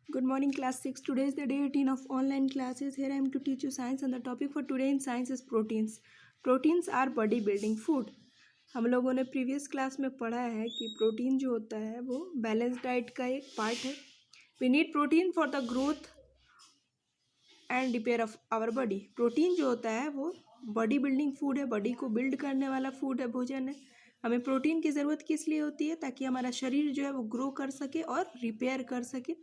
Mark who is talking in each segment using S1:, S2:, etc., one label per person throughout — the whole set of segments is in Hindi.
S1: Good morning, class 6. Today is the day 18 of online classes. Here I am to teach you science, and the topic for today in science is proteins. Proteins are body building food. हम लोगों ने प्रीवियस क्लास में पढ़ा है कि प्रोटीन जो होता है वो बैलेंस डाइट का एक पार्ट है. We need protein for the growth and repair of our body. Protein जो होता है वो बॉडी बिल्डिंग फूड है, बॉडी को बिल्ड करने वाला फूड है, भोजन है. हमें प्रोटीन की ज़रूरत किस लिए होती है? ताकि हमारा शरीर जो है वो ग्रो कर सके और रिपेयर कर सके.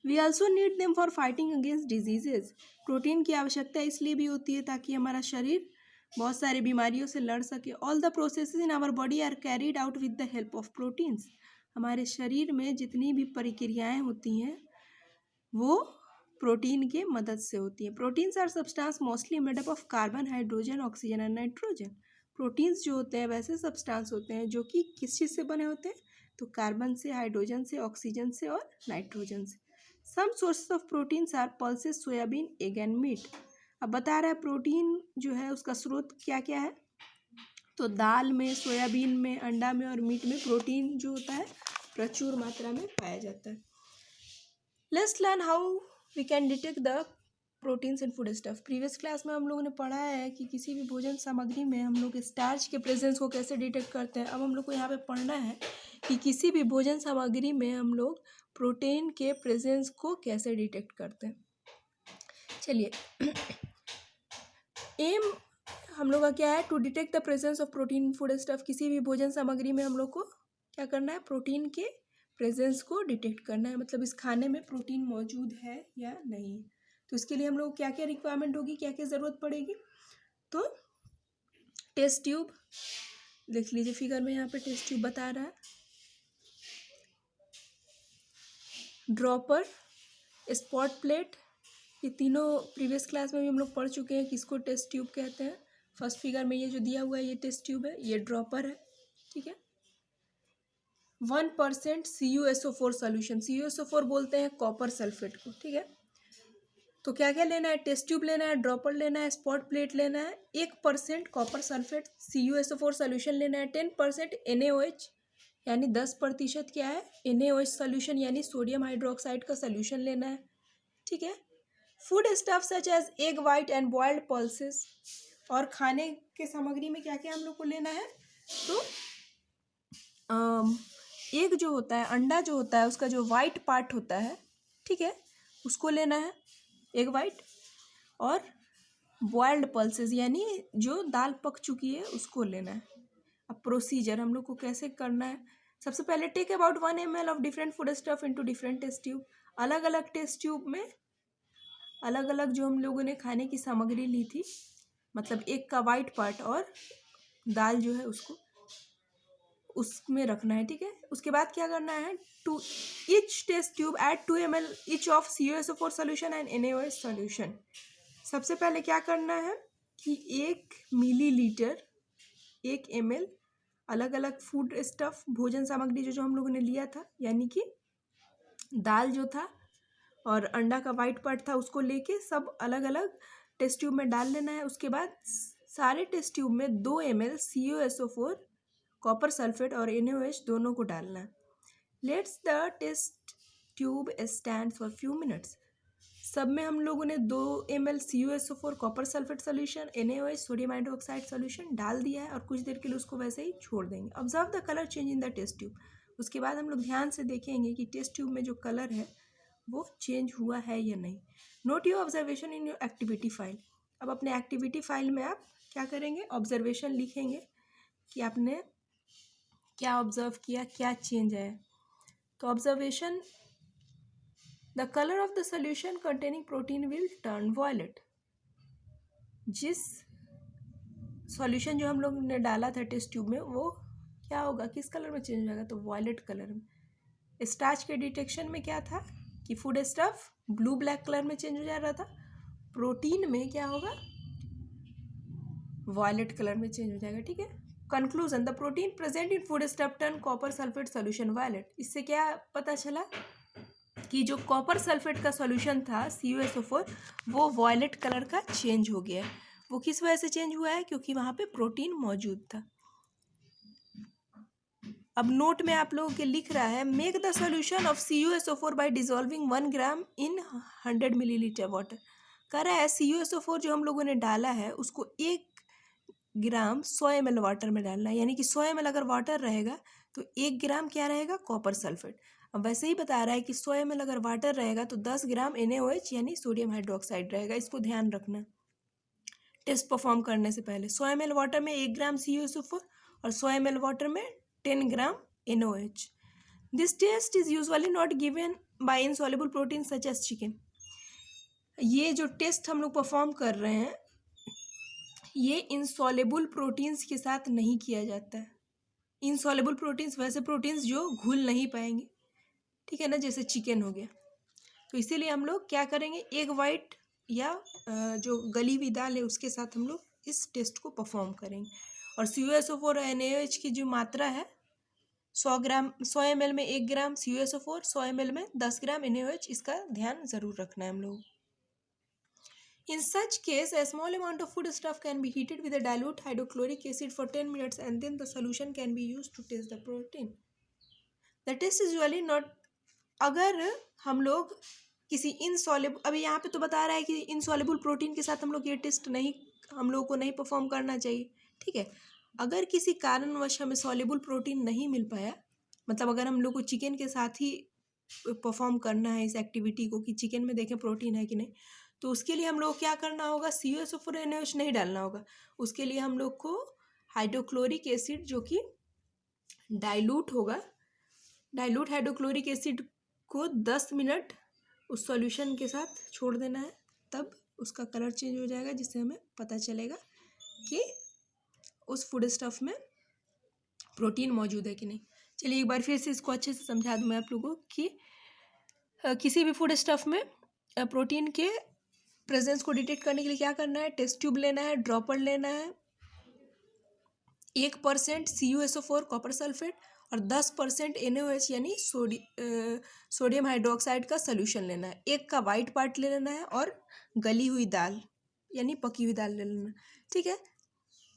S1: We also need them for fighting against diseases. Protein की आवश्यकता इसलिए भी होती है ताकि हमारा शरीर बहुत सारी बीमारियों से लड़ सके. All the processes in our body are carried out with the help of proteins. हमारे शरीर में जितनी भी प्रक्रियाएं होती हैं वो प्रोटीन के मदद से होती हैं. Proteins are substance mostly made up of carbon, hydrogen, oxygen and nitrogen. Proteins जो होते हैं वैसे सब्सटेंस होते हैं जो कि किस चीज़ से बने होते हैं? तो कार्बन से, हाइड्रोजन से, ऑक्सीजन से और नाइट्रोजन से. Some sources of proteins are pulses, soybean, egg and meat. अब बता रहा है प्रोटीन जो है उसका स्रोत क्या क्या है. तो दाल में, सोयाबीन में, अंडा में और मीट में प्रोटीन जो होता है प्रचुर मात्रा में पाया जाता है. Let's learn how we can detect the proteins in foodstuff. Previous class में हम लोगों ने पढ़ा है कि किसी भी भोजन सामग्री में हम लोग स्टार्च के प्रेजेंस को कैसे डिटेक्ट करते हैं. अब हम लोग को यहाँ पे पढ़ना है कि किसी भी भोजन सामग्री में हम लोग प्रोटीन के प्रेजेंस को कैसे डिटेक्ट करते हैं. चलिए, एम हम लोग का क्या है? To detect the presence of protein in foodstuff. किसी भी भोजन सामग्री में हम लोग को क्या करना है? प्रोटीन के प्रेजेंस को डिटेक्ट करना है. मतलब इस खाने में प्रोटीन मौजूद है या नहीं. तो इसके लिए हम लोग क्या क्या रिक्वायरमेंट होगी, क्या क्या ज़रूरत पड़ेगी? तो टेस्ट ट्यूब देख लीजिए, फिगर में यहाँ पे टेस्ट ट्यूब बता रहा है. ड्रॉपर, स्पॉट प्लेट, ये तीनों प्रीवियस क्लास में भी हम लोग पढ़ चुके हैं किसको टेस्ट ट्यूब कहते हैं. फर्स्ट फिगर में ये जो दिया हुआ है ये टेस्ट ट्यूब है, ये ड्रॉपर है. ठीक है. 1% CuSO4 सोल्यूशन. CuSO4 बोलते हैं कॉपर सल्फेट को. ठीक है. तो क्या क्या लेना है? टेस्ट ट्यूब लेना है, ड्रॉपर लेना है, स्पॉट प्लेट लेना है, 1% कॉपर सल्फेट CuSO4 सोल्यूशन लेना है, 10% NaOH यानी 10% क्या है? NaOH सोल्यूशन यानी सोडियम हाइड्रोक्साइड का सोल्यूशन लेना है. ठीक है. Foodstuff such as egg white and boiled pulses. और खाने के सामग्री में क्या क्या हम लोग को लेना है? तो एग जो होता है, अंडा जो होता है, उसका जो वाइट पार्ट होता है, ठीक है, उसको लेना है, एग वाइट. और बॉइल्ड पल्सेस यानी जो दाल पक चुकी है उसको लेना है. अब प्रोसीजर हम लोग को कैसे करना है? सबसे पहले take about 1 ml of different foodstuff into different test tube. अलग अलग टेस्ट ट्यूब में अलग अलग जो हम लोगों ने खाने की सामग्री ली थी, मतलब एग का वाइट पार्ट और दाल जो है उसको उसमें रखना है. ठीक है. उसके बाद क्या करना है? To each test tube add 2 ml each of CuSO4 solution and NaOH solution. सबसे पहले क्या करना है कि 1 मिलीलीटर 1 ml अलग अलग फूड स्टफ, भोजन सामग्री जो हम लोगों ने लिया था, यानी कि दाल जो था और अंडा का वाइट पार्ट था, उसको लेके सब अलग अलग टेस्ट ट्यूब में डाल लेना है. उसके बाद सारे टेस्ट ट्यूब में 2 ml CuSO4 कॉपर सल्फेट और NaOH दोनों को डालना है. Let's the test tube stand for few minutes. सब में हम लोगों ने 2 ml CuSO4 copper sulphate solution, NaOH sodium hydroxide solution डाल दिया है और कुछ देर के लिए उसको वैसे ही छोड़ देंगे. Observe the colour change in the test tube. उसके बाद हम लोग ध्यान से देखेंगे कि टेस्ट ट्यूब में जो कलर है वो चेंज हुआ है या नहीं. Not your observation in your activity file. अब अपने एक्टिविटी फाइल में आप क्या करेंगे? ऑब्जर्वेशन लिखेंगे कि आपने क्या ऑब्जर्व किया, क्या चेंज है. तो observation, the colour of the solution containing protein will turn violet. जिस सॉल्यूशन जो हम लोग ने डाला था टेस्ट ट्यूब में वो क्या होगा, किस कलर में चेंज हो जाएगा? तो वॉयलेट कलर में. स्टार्च के डिटेक्शन में क्या था कि food stuff blue black colour में चेंज हो जा रहा था. प्रोटीन में क्या होगा? वॉयलेट कलर में चेंज हो जाएगा. ठीक है. Conclusion, the protein present in foodstuff turn copper sulphate solution violet. इससे क्या पता चला कि जो कॉपर सल्फेट का सॉल्यूशन था CuSO4 वो वॉयलेट कलर का चेंज हो गया है. वो किस वजह से चेंज हुआ है? क्योंकि वहाँ पे प्रोटीन मौजूद था. अब नोट में आप लोगों के लिख रहा है make the solution of CuSO4 by dissolving 1 gram in 100 millilitre water. कह रहा है CuSO4 जो हम लोगों ने डाला है उसको 1 ग्राम 100 ml वाटर में डालना है, यानी कि 100 ml अगर वाटर रहेगा तो 1 ग्राम क्या रहेगा, कॉपर सल्फेट। अब वैसे ही बता रहा है कि 100 ml अगर वाटर रहेगा तो 10 ग्राम NaOH यानी सोडियम हाइड्रोक्साइड रहेगा। इसको ध्यान रखना टेस्ट परफॉर्म करने से पहले। 100 ml वाटर में 1 ग्राम CuSO4 और 100 ml वाटर में 10 gram NaOH। This test is usually not given by insoluble protein such as chicken. ये जो टेस्ट हम लोग परफॉर्म कर रहे हैं ये इनसॉल्युबल प्रोटीन्स के साथ नहीं किया जाता है। इनसॉल्युबल प्रोटीन्स वैसे प्रोटीन्स जो घुल नहीं पाएंगे, ठीक है ना, जैसे चिकन हो गया। तो इसीलिए हम लोग क्या करेंगे, एग वाइट या जो गली हुई दाल है उसके साथ हम लोग इस टेस्ट को परफॉर्म करेंगे। और CuSO4 और NaOH की जो मात्रा है 100 ml में 1 ग्राम CuSO4, 100 ml में 10 ग्राम NaOH, इसका ध्यान ज़रूर रखना है हम लोग। In such case, a small amount of food stuff can be heated with a dilute hydrochloric acid for 10 minutes and then the solution can be used to test the protein. The test is usually not, अगर हम लोग किसी इनसॉल्युबल, अभी यहाँ पे तो बता रहा है कि इनसॉल्युबल प्रोटीन के साथ हम लोग ये टेस्ट नहीं, हम लोग को नहीं परफॉर्म करना चाहिए, ठीक है। अगर किसी कारणवश हमें सॉल्युबल प्रोटीन नहीं मिल पाया, मतलब अगर हम लोग को चिकन के साथ ही परफॉर्म करना है इस एक्टिविटी को कि चिकन में देखें प्रोटीन है कि नहीं, तो उसके लिए हम लोग क्या करना होगा, CuSO4 NaOH नहीं डालना होगा। उसके लिए हम लोग को हाइड्रोक्लोरिक एसिड जो कि डाइल्यूट होगा, डाइल्यूट हाइड्रोक्लोरिक एसिड को 10 मिनट उस सॉल्यूशन के साथ छोड़ देना है, तब उसका कलर चेंज हो जाएगा, जिससे हमें पता चलेगा कि उस फूड स्टफ में प्रोटीन मौजूद है कि नहीं। चलिए एक बार फिर से इसको अच्छे से समझा दूँ मैं आप लोगों को कि किसी भी फूड स्टफ में प्रोटीन के प्रेजेंस को डिटेक्ट करने के लिए क्या करना है, टेस्ट ट्यूब लेना है, ड्रॉपर लेना है, 1% CuSO4 कॉपर सल्फेट और 10% NaOH यानी सोडियम हाइड्रोक्साइड का सोल्यूशन लेना है। एक का वाइट पार्ट ले लेना है और गली हुई दाल यानी पकी हुई दाल ले लेना, ठीक है।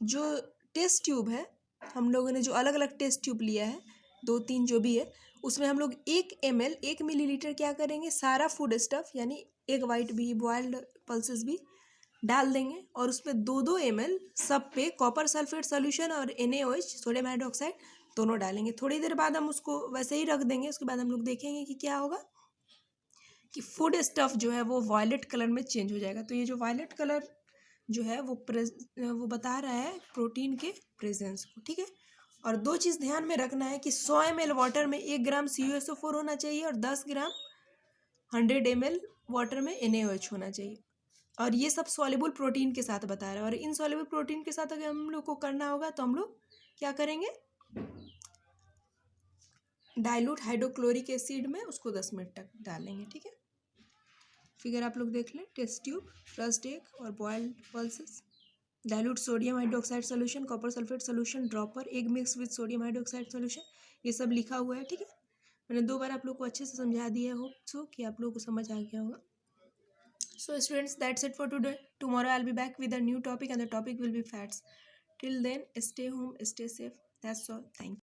S1: जो टेस्ट ट्यूब है, हम लोगों ने जो अलग अलग टेस्ट ट्यूब लिया है, 2-3 जो भी है, उसमें हम लोग 1 मिलीलीटर क्या करेंगे, सारा फूड स्टफ यानी एग वाइट भी, बॉयल्ड पल्सेस भी डाल देंगे और उसमें 2-2 ml सब पे कॉपर सल्फेट सोल्यूशन और NaOH सोडियम हाइड्रोक्साइड दोनों डालेंगे। थोड़ी देर बाद हम उसको वैसे ही रख देंगे। उसके बाद हम लोग देखेंगे कि क्या होगा कि फूड स्टफ जो है वो वायलेट कलर में चेंज हो जाएगा। तो ये जो वायलेट कलर जो है वो बता रहा है प्रोटीन के प्रेजेंस को, ठीक है। और 2 चीज़ ध्यान में रखना है कि 100 ml वाटर में 1 ग्राम CuSO4 होना चाहिए और 10 ग्राम 100 ml वाटर में NaOH होना चाहिए। और ये सब सॉल्युबल प्रोटीन के साथ बता रहा है। और इनसॉल्युबल प्रोटीन के साथ अगर हम लोग को करना होगा तो हम लोग क्या करेंगे, डाइल्यूट हाइड्रोक्लोरिक एसिड में उसको 10 मिनट तक डालेंगे, ठीक है। फिगर आप लोग देख लें, टेस्ट ट्यूब, रस्ट एग और boiled pulses, dilute sodium hydroxide solution, copper sulphate solution, dropper, egg mix with sodium hydroxide solution, ये सब लिखा हुआ है, ठीक है। मैंने 2 बार आप लोग को अच्छे से समझा दिया, होप सो कि आप लोग को समझ आ गया होगा। So students, that's it for today. Tomorrow I'll be back with a new topic and the topic will be fats. Till then, stay home, stay safe. That's all. Thank you.